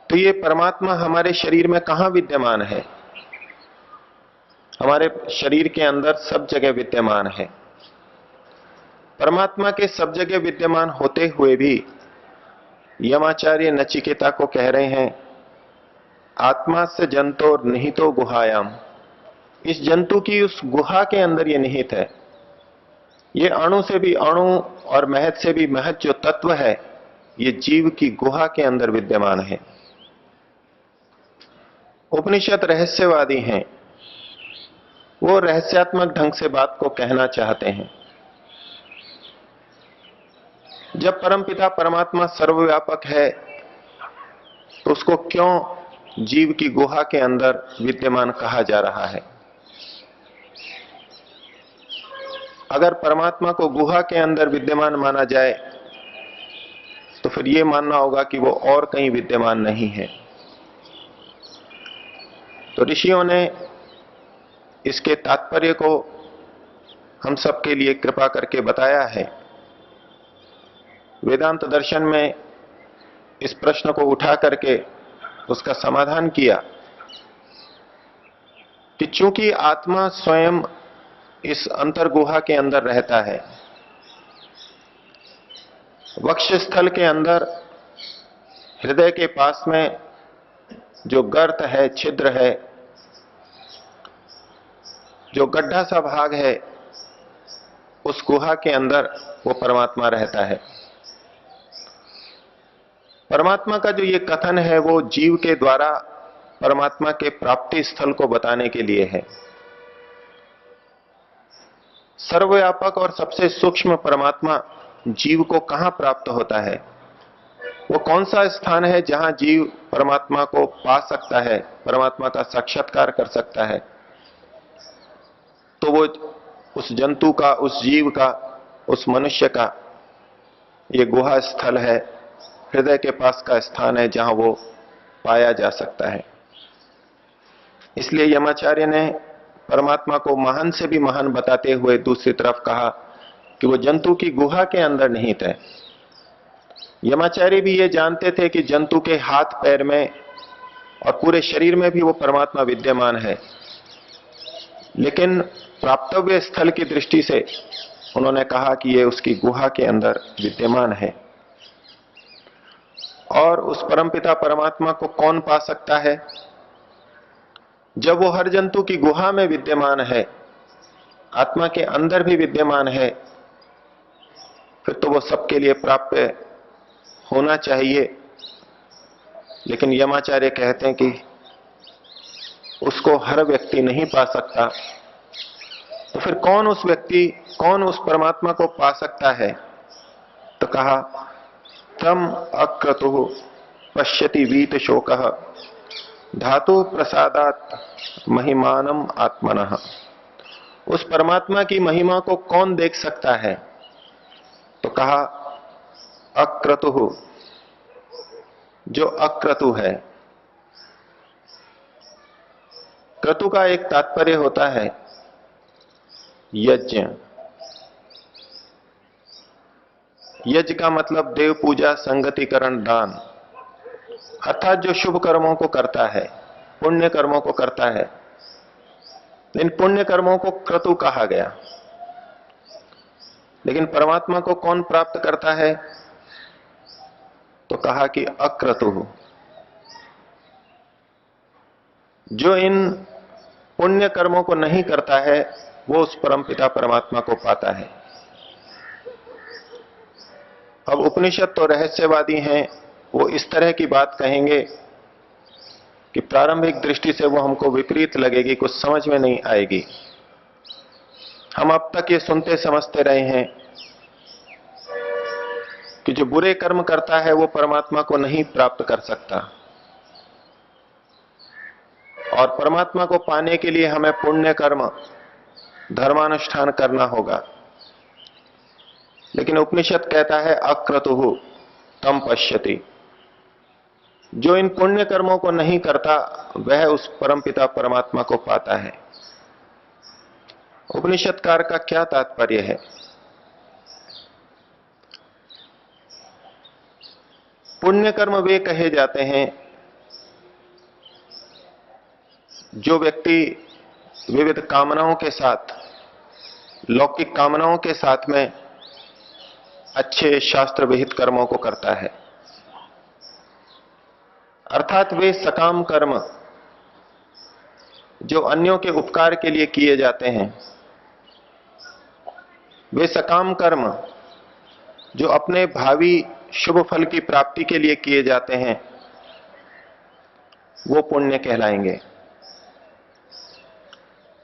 तो ये परमात्मा हमारे शरीर में कहां विद्यमान है? हमारे शरीर के अंदर सब जगह विद्यमान है। परमात्मा के सब जगह विद्यमान होते हुए भी यमाचार्य नचिकेता को कह रहे हैं, आत्मा से जंतोर निहितो गुहायाम। इस जंतु की उस गुहा के अंदर ये निहित है। ये अणु से भी अणु और महत से भी महत जो तत्व है, ये जीव की गुहा के अंदर विद्यमान है। उपनिषद रहस्यवादी हैं, वो रहस्यात्मक ढंग से बात को कहना चाहते हैं। जब परमपिता परमात्मा सर्वव्यापक है तो उसको क्यों जीव की गुहा के अंदर विद्यमान कहा जा रहा है? अगर परमात्मा को गुहा के अंदर विद्यमान माना जाए तो फिर यह मानना होगा कि वो और कहीं विद्यमान नहीं है। तो ऋषियों ने इसके तात्पर्य को हम सबके लिए कृपा करके बताया है। वेदांत दर्शन में इस प्रश्न को उठा करके उसका समाधान किया कि चूंकि आत्मा स्वयं इस अंतर्गुहा के अंदर रहता है, वक्षस्थल के अंदर हृदय के पास में जो गर्त है, छिद्र है, जो गड्ढा सा भाग है, उस गुहा के अंदर वो परमात्मा रहता है। परमात्मा का जो ये कथन है वो जीव के द्वारा परमात्मा के प्राप्ति स्थल को बताने के लिए है। सर्वव्यापक और सबसे सूक्ष्म परमात्मा जीव को कहां प्राप्त होता है? वो कौन सा स्थान है जहां जीव परमात्मा को पा सकता है, परमात्मा का साक्षात्कार कर सकता है? तो वो उस जंतु का, उस जीव का, उस मनुष्य का ये गुहा स्थल है, हृदय के पास का स्थान है जहां वो पाया जा सकता है। इसलिए यमाचार्य ने परमात्मा को महान से भी महान बताते हुए दूसरी तरफ कहा कि वो जंतु की गुहा के अंदर निहित है। यमाचार्य भी ये जानते थे कि जंतु के हाथ पैर में और पूरे शरीर में भी वो परमात्मा विद्यमान है, लेकिन प्राप्तव्य स्थल की दृष्टि से उन्होंने कहा कि ये उसकी गुहा के अंदर विद्यमान है। और उस परमपिता परमात्मा को कौन पा सकता है? जब वो हर जंतु की गुहा में विद्यमान है, आत्मा के अंदर भी विद्यमान है, फिर तो वो सबके लिए प्राप्य होना चाहिए। लेकिन यमाचार्य कहते हैं कि उसको हर व्यक्ति नहीं पा सकता। तो फिर कौन उस व्यक्ति, कौन उस परमात्मा को पा सकता है? तो कहा, तम अक्रतु पश्यति वीत शोकः धातु प्रसादात महिमानम आत्मनः। उस परमात्मा की महिमा को कौन देख सकता है? तो कहा, अक्रतु, जो अक्रतु है। क्रतु का एक तात्पर्य होता है यज्ञ। यज्ञ का मतलब देव पूजा, संगतिकरण, दान, अर्थात जो शुभ कर्मों को करता है, पुण्य कर्मों को करता है। इन पुण्य कर्मों को क्रतु कहा गया। लेकिन परमात्मा को कौन प्राप्त करता है? तो कहा कि अक्रतु, जो इन पुण्य कर्मों को नहीं करता है वो उस परमपिता परमात्मा को पाता है। अब उपनिषद तो रहस्यवादी हैं, वो इस तरह की बात कहेंगे कि प्रारंभिक दृष्टि से वो हमको विपरीत लगेगी, कुछ समझ में नहीं आएगी। हम अब तक ये सुनते समझते रहे हैं कि जो बुरे कर्म करता है वो परमात्मा को नहीं प्राप्त कर सकता, और परमात्मा को पाने के लिए हमें पुण्य कर्म, धर्मानुष्ठान करना होगा। लेकिन उपनिषद कहता है अक्रतुः तम पश्यति, जो इन पुण्य कर्मों को नहीं करता वह उस परमपिता परमात्मा को पाता है। उपनिषदकार का क्या तात्पर्य है? पुण्य कर्म वे कहे जाते हैं जो व्यक्ति विविध कामनाओं के साथ, लौकिक कामनाओं के साथ में अच्छे शास्त्र विहित कर्मों को करता है। अर्थात वे सकाम कर्म जो अन्यों के उपकार के लिए किए जाते हैं, वे सकाम कर्म जो अपने भावी शुभ फल की प्राप्ति के लिए किए जाते हैं, वो पुण्य कहलाएंगे।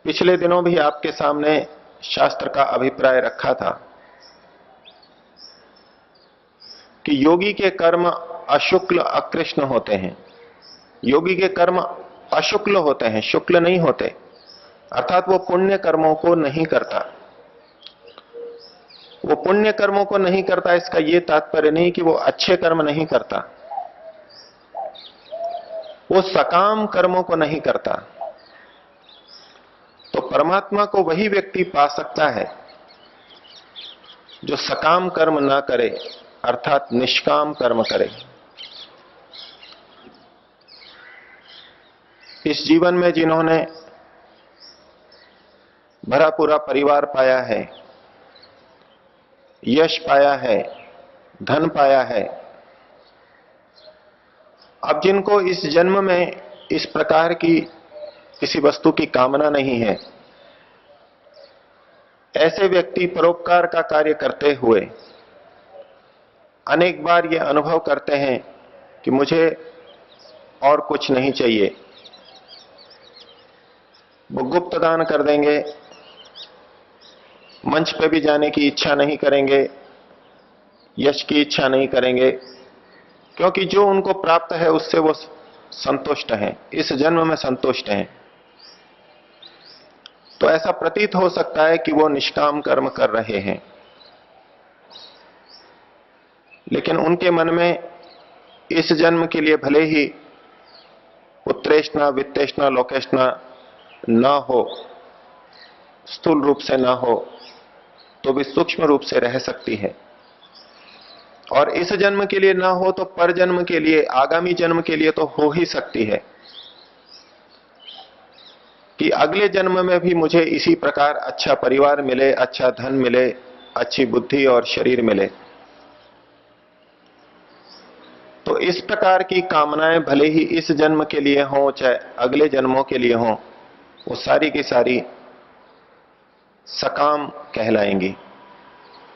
पिछले दिनों भी आपके सामने शास्त्र का अभिप्राय रखा था कि योगी के कर्म अशुक्ल अकृष्ण होते हैं। योगी के कर्म अशुक्ल होते हैं, शुक्ल नहीं होते। अर्थात वो पुण्य कर्मों को नहीं करता। वो पुण्य कर्मों को नहीं करता, इसका यह तात्पर्य नहीं कि वो अच्छे कर्म नहीं करता, वो सकाम कर्मों को नहीं करता। तो परमात्मा को वही व्यक्ति पा सकता है जो सकाम कर्म ना करे, अर्थात निष्काम कर्म करे। इस जीवन में जिन्होंने भरा पूरा परिवार पाया है, यश पाया है, धन पाया है, अब जिनको इस जन्म में इस प्रकार की किसी वस्तु की कामना नहीं है, ऐसे व्यक्ति परोपकार का कार्य करते हुए अनेक बार ये अनुभव करते हैं कि मुझे और कुछ नहीं चाहिए। वो गुप्त दान कर देंगे, मंच पे भी जाने की इच्छा नहीं करेंगे, यश की इच्छा नहीं करेंगे, क्योंकि जो उनको प्राप्त है उससे वो संतुष्ट हैं, इस जन्म में संतुष्ट हैं। तो ऐसा प्रतीत हो सकता है कि वो निष्काम कर्म कर रहे हैं, लेकिन उनके मन में इस जन्म के लिए भले ही उत्तरेष्णा, वित्तेष्णा, लोकेष्णा न हो, स्थूल रूप से न हो, तो भी सूक्ष्म रूप से रह सकती है। और इस जन्म के लिए ना हो तो पर जन्म के लिए, आगामी जन्म के लिए तो हो ही सकती है कि अगले जन्म में भी मुझे इसी प्रकार अच्छा परिवार मिले, अच्छा धन मिले, अच्छी बुद्धि और शरीर मिले। तो इस प्रकार की कामनाएं भले ही इस जन्म के लिए हों चाहे अगले जन्मों के लिए हों, वो सारी की सारी सकाम कहलाएंगी।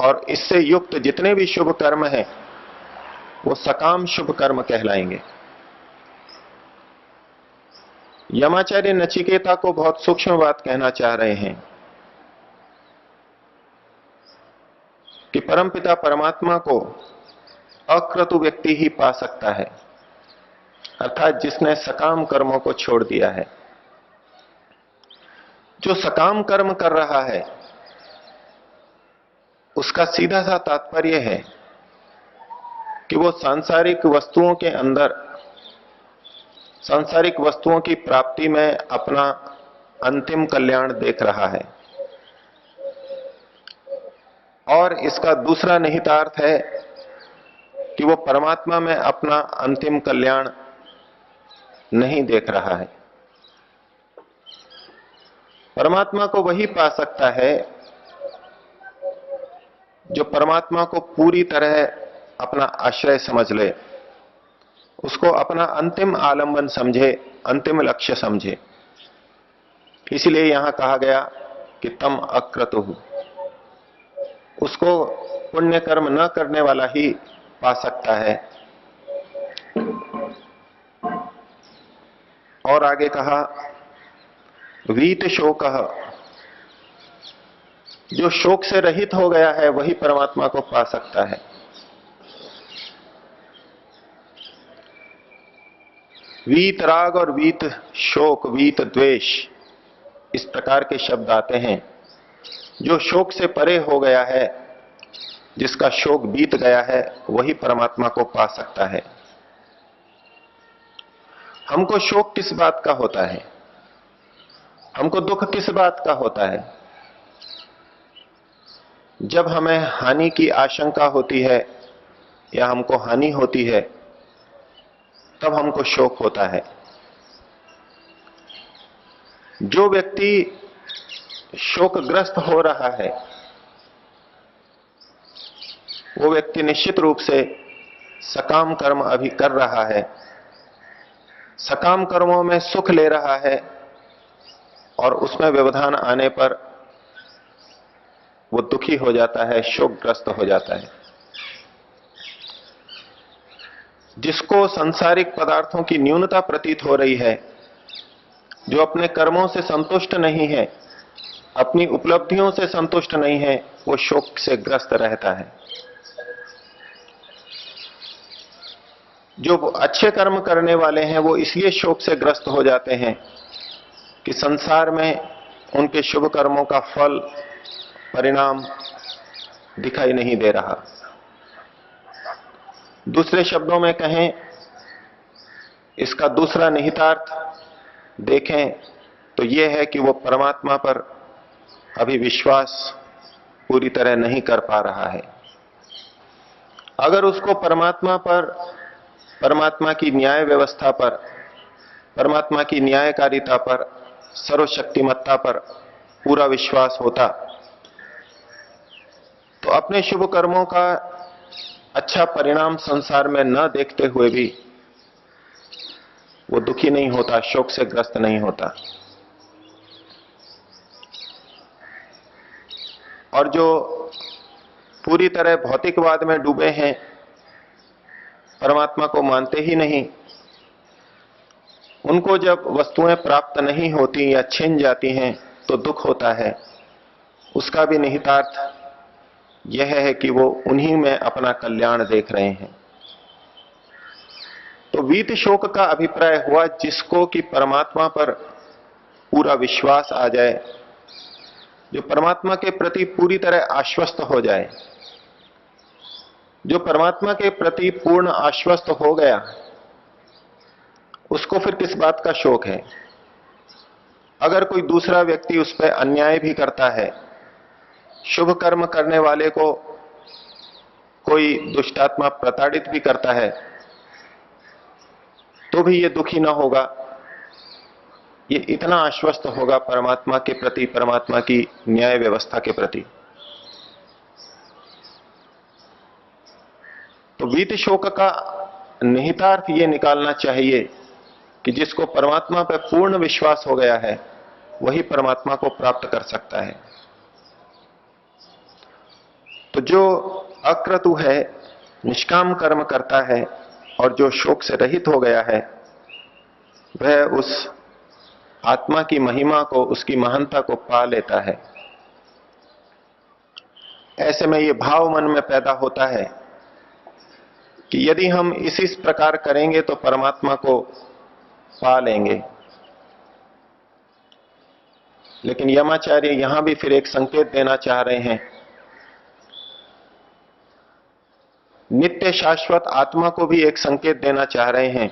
और इससे युक्त जितने भी शुभ कर्म हैं वो सकाम शुभ कर्म कहलाएंगे। यमाचार्य नचिकेता को बहुत सूक्ष्म बात कहना चाह रहे हैं कि परमपिता परमात्मा को अक्रतु व्यक्ति ही पा सकता है, अर्थात जिसने सकाम कर्मों को छोड़ दिया है। जो सकाम कर्म कर रहा है उसका सीधा सा तात्पर्य है कि वो सांसारिक वस्तुओं के अंदर, सांसारिक वस्तुओं की प्राप्ति में अपना अंतिम कल्याण देख रहा है। और इसका दूसरा निहितार्थ है कि वो परमात्मा में अपना अंतिम कल्याण नहीं देख रहा है। परमात्मा को वही पा सकता है जो परमात्मा को पूरी तरह अपना आश्रय समझ ले, उसको अपना अंतिम आलंबन समझे, अंतिम लक्ष्य समझे। इसलिए यहां कहा गया कि तम अक्रतुः, उसको पुण्य कर्म न करने वाला ही पा सकता है। और आगे कहा वीत शोकः, जो शोक से रहित हो गया है वही परमात्मा को पा सकता है। वीत राग और वीत शोक, वीत द्वेष, इस प्रकार के शब्द आते हैं। जो शोक से परे हो गया है, जिसका शोक बीत गया है, वही परमात्मा को पा सकता है। हमको शोक किस बात का होता है, हमको दुख किस बात का होता है? जब हमें हानि की आशंका होती है या हमको हानि होती है तब हमको शोक होता है। जो व्यक्ति शोकग्रस्त हो रहा है वो व्यक्ति निश्चित रूप से सकाम कर्म अभी कर रहा है, सकाम कर्मों में सुख ले रहा है और उसमें व्यवधान आने पर वो दुखी हो जाता है, शोकग्रस्त हो जाता है। जिसको सांसारिक पदार्थों की न्यूनता प्रतीत हो रही है, जो अपने कर्मों से संतुष्ट नहीं है, अपनी उपलब्धियों से संतुष्ट नहीं है, वो शोक से ग्रस्त रहता है। जो अच्छे कर्म करने वाले हैं वो इसलिए शोक से ग्रस्त हो जाते हैं कि संसार में उनके शुभ कर्मों का फल परिणाम दिखाई नहीं दे रहा। दूसरे शब्दों में कहें, इसका दूसरा निहितार्थ देखें तो यह है कि वो परमात्मा पर अभी विश्वास पूरी तरह नहीं कर पा रहा है। अगर उसको परमात्मा पर, परमात्मा की न्याय व्यवस्था पर, परमात्मा की न्यायकारिता पर, सर्वशक्तिमत्ता पर पूरा विश्वास होता तो अपने शुभ कर्मों का अच्छा परिणाम संसार में न देखते हुए भी वो दुखी नहीं होता, शोक से ग्रस्त नहीं होता। और जो पूरी तरह भौतिकवाद में डूबे हैं, परमात्मा को मानते ही नहीं, उनको जब वस्तुएं प्राप्त नहीं होती या छिन जाती हैं तो दुख होता है। उसका भी निहितार्थ यह है कि वो उन्हीं में अपना कल्याण देख रहे हैं। तो वीत शोक का अभिप्राय हुआ जिसको कि परमात्मा पर पूरा विश्वास आ जाए, जो परमात्मा के प्रति पूरी तरह आश्वस्त हो जाए। जो परमात्मा के प्रति पूर्ण आश्वस्त हो गया उसको फिर किस बात का शोक है। अगर कोई दूसरा व्यक्ति उस पर अन्याय भी करता है, शुभ कर्म करने वाले को कोई दुष्टात्मा प्रताड़ित भी करता है, तो भी ये दुखी ना होगा, ये इतना आश्वस्त होगा परमात्मा के प्रति, परमात्मा की न्याय व्यवस्था के प्रति। तो वीत शोक का निहितार्थ ये निकालना चाहिए कि जिसको परमात्मा पर पूर्ण विश्वास हो गया है वही परमात्मा को प्राप्त कर सकता है। तो जो अक्रतु है, निष्काम कर्म करता है और जो शोक से रहित हो गया है, वह उस आत्मा की महिमा को, उसकी महानता को पा लेता है। ऐसे में यह भाव मन में पैदा होता है कि यदि हम इसी प्रकार करेंगे तो परमात्मा को पा लेंगे। लेकिन यमाचार्य यहां भी फिर एक संकेत देना चाह रहे हैं, नित्य शाश्वत आत्मा को भी एक संकेत देना चाह रहे हैं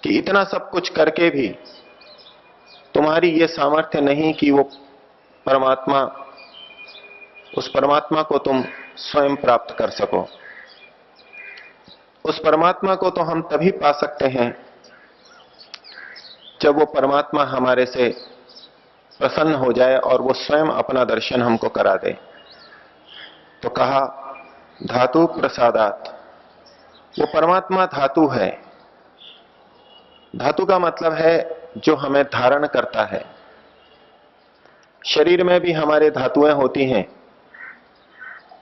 कि इतना सब कुछ करके भी तुम्हारी यह सामर्थ्य नहीं कि वो परमात्मा, उस परमात्मा को तुम स्वयं प्राप्त कर सको। उस परमात्मा को तो हम तभी पा सकते हैं जब वो परमात्मा हमारे से प्रसन्न हो जाए और वो स्वयं अपना दर्शन हमको करा दे। तो कहा धातु प्रसादात, वो परमात्मा धातु है। धातु का मतलब है जो हमें धारण करता है। शरीर में भी हमारे धातुएं होती हैं,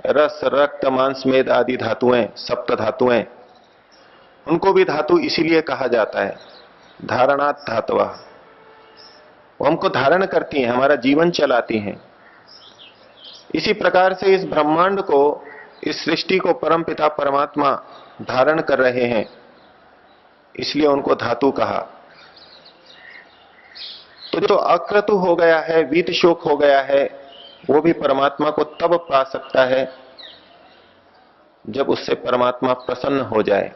रस, रक्त, मांस, मेद आदि धातुएं, सप्त धातुएं, उनको भी धातु इसीलिए कहा जाता है, धारणात् धातुवा। वो हमको धारण करती हैं, हमारा जीवन चलाती हैं। इसी प्रकार से इस ब्रह्मांड को, इस सृष्टि को परमपिता परमात्मा धारण कर रहे हैं, इसलिए उनको धातु कहा। तो जो अक्रतु हो गया है, वीत शोक हो गया है, वो भी परमात्मा को तब पा सकता है जब उससे परमात्मा प्रसन्न हो जाए।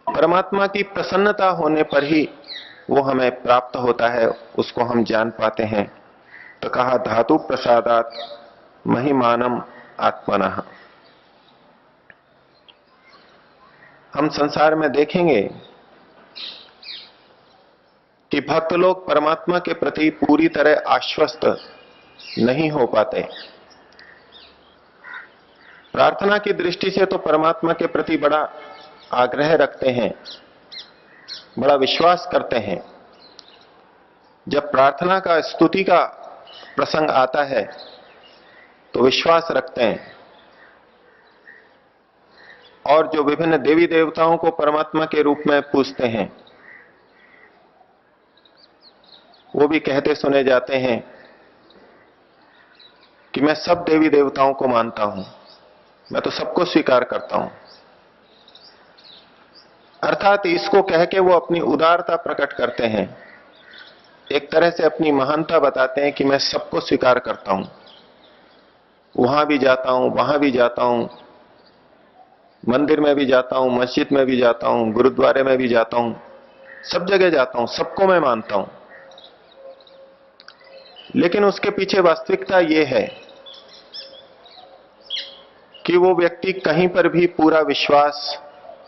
परमात्मा की प्रसन्नता होने पर ही वो हमें प्राप्त होता है, उसको हम जान पाते हैं। तो कहा धातु प्रसादात महिमानम आत्मनः। हम संसार में देखेंगे कि भक्त लोग परमात्मा के प्रति पूरी तरह आश्वस्त नहीं हो पाते। प्रार्थना की दृष्टि से तो परमात्मा के प्रति बड़ा आग्रह रखते हैं, बड़ा विश्वास करते हैं। जब प्रार्थना का, स्तुति का प्रसंग आता है तो विश्वास रखते हैं, और जो विभिन्न देवी देवताओं को परमात्मा के रूप में पूजते हैं वो भी कहते सुने जाते हैं कि मैं सब देवी देवताओं को मानता हूं, मैं तो सबको स्वीकार करता हूं। अर्थात इसको कह के वो अपनी उदारता प्रकट करते हैं, एक तरह से अपनी महानता बताते हैं कि मैं सबको स्वीकार करता हूं, वहां भी जाता हूं, वहां भी जाता हूं, मंदिर में भी जाता हूं, मस्जिद में भी जाता हूं, गुरुद्वारे में भी जाता हूं, सब जगह जाता हूं, सबको मैं मानता हूं। लेकिन उसके पीछे वास्तविकता यह है कि वो व्यक्ति कहीं पर भी पूरा विश्वास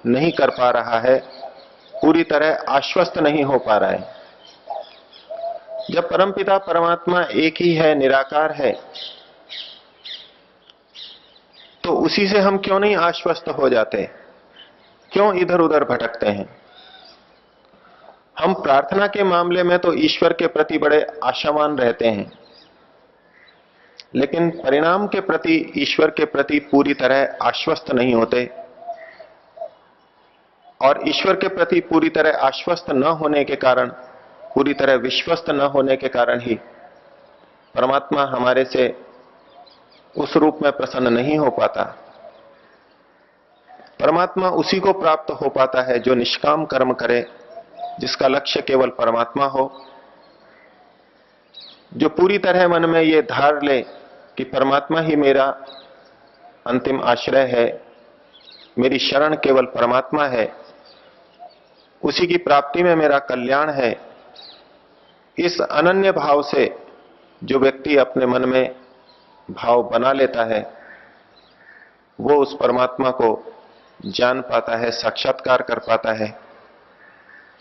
नहीं कर पा रहा है, पूरी तरह आश्वस्त नहीं हो पा रहा है। जब परमपिता परमात्मा एक ही है, निराकार है, तो उसी से हम क्यों नहीं आश्वस्त हो जाते, क्यों इधर उधर भटकते हैं? हम प्रार्थना के मामले में तो ईश्वर के प्रति बड़े आशावान रहते हैं, लेकिन परिणाम के प्रति, ईश्वर के प्रति पूरी तरह आश्वस्त नहीं होते। और ईश्वर के प्रति पूरी तरह आश्वस्त न होने के कारण, पूरी तरह विश्वस्त न होने के कारण ही परमात्मा हमारे से उस रूप में प्रसन्न नहीं हो पाता। परमात्मा उसी को प्राप्त हो पाता है जो निष्काम कर्म करे, जिसका लक्ष्य केवल परमात्मा हो, जो पूरी तरह मन में ये धार ले कि परमात्मा ही मेरा अंतिम आश्रय है, मेरी शरण केवल परमात्मा है, उसी की प्राप्ति में मेरा कल्याण है। इस अनन्य भाव से जो व्यक्ति अपने मन में भाव बना लेता है, वो उस परमात्मा को जान पाता है, साक्षात्कार कर पाता है।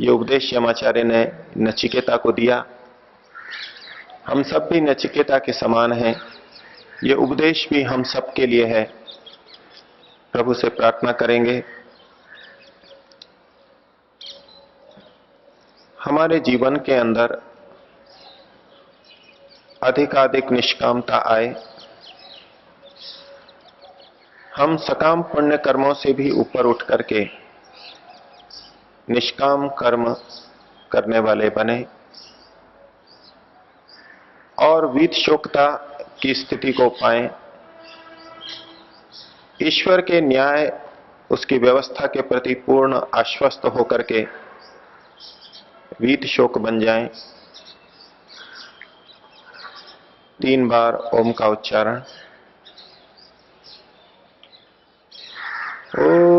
ये उपदेश यमाचार्य ने नचिकेता को दिया। हम सब भी नचिकेता के समान हैं। ये उपदेश भी हम सब के लिए है। प्रभु से प्रार्थना करेंगे हमारे जीवन के अंदर अधिकाधिक निष्कामता आए, हम सकाम पुण्य कर्मों से भी ऊपर उठ करके निष्काम कर्म करने वाले बने और वीत शोकता की स्थिति को पाएं। ईश्वर के न्याय, उसकी व्यवस्था के प्रति पूर्ण आश्वस्त होकर के वीत शोक बन जाएं। 3 बार ओम का उच्चारण। ओ